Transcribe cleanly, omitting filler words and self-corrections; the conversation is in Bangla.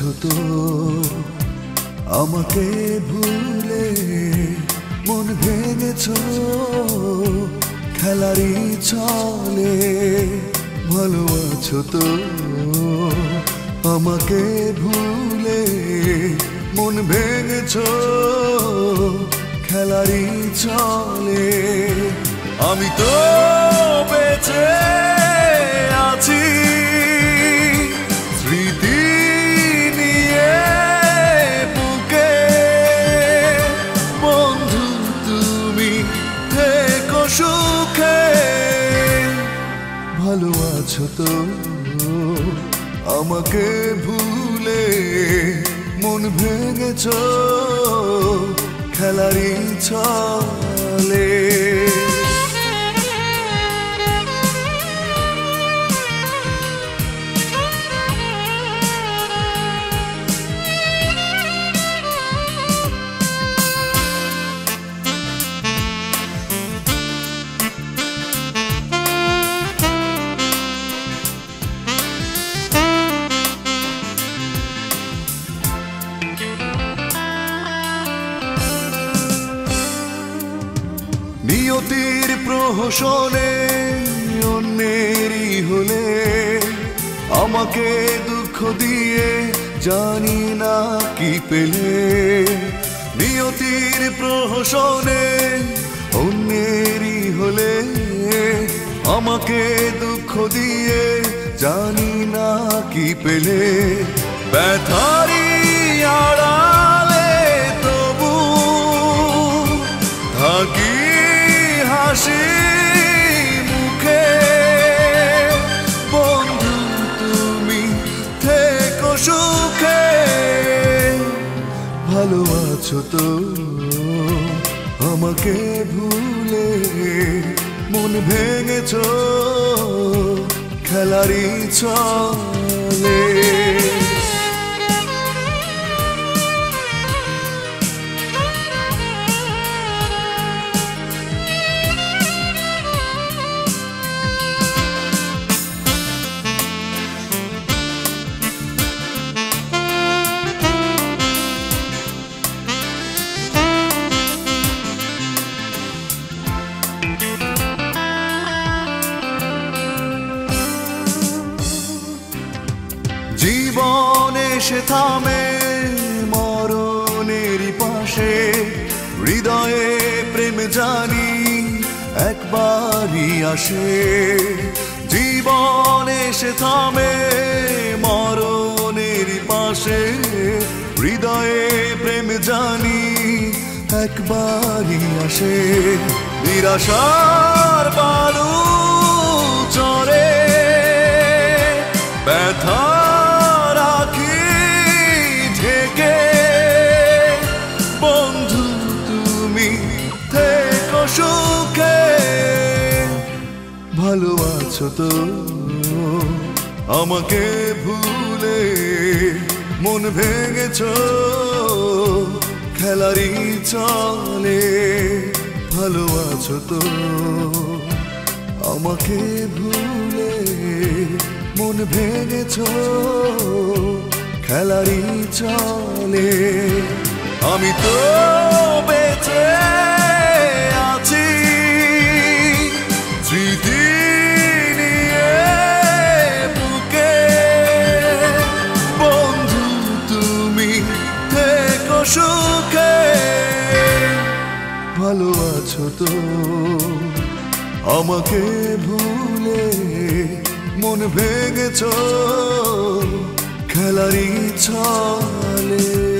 আছো তো আমাকে ভুলে মন ভেঙেছো খেলারই চলে ভালো আছো তো আমাকে ভুলে মন ভেঙেছো খেলারই চলে আমি তো বেঁচে আছি স্মৃতি নিয়ে বুকে বন্ধু তুমি থেকো সুখে ভালো আছো তো আমাকে ভুলে মন ভেঙেছো খেলারই চলে নিয়তির প্রহসনে অন্যেরই হলে আমাকে দুঃখ দিয়ে জানি না কি পেলে নিয়তির প্রহসনে অন্যেরই হলে আমাকে দুঃখ দিয়ে জানি না কি পেলে ব্যথারি আড়ালে তবু থাকি হাসি মুখে বন্ধু তুমি থেকো সুখে ভালো আছো তো আমাকে ভুলে মন ভেঙেছো খেলারই চলে জীবন এসে থামে মরণেরই পাশে হৃদয়ে প্রেম জানি একবারই আসে জীবন এসে থামে মরণেরই পাশে হৃদয়ে প্রেম জানি একবারই আসে নিরাশার বালু চরে ব্যথা সুখে ভালো আছো তো আমাকে ভুলে মন ভেঙেছো খেলারই চলে ভালো আছো তো আমাকে ভুলে মন ভেঙেছো খেলারই চলে আমি তো বেঁচে আছি স্মৃতি নিয়ে বুকে বন্ধু তুমি থেকো সুখে ভালো আছো তো আমাকে ভুলে মন ভেঙেছো খেলারই চলে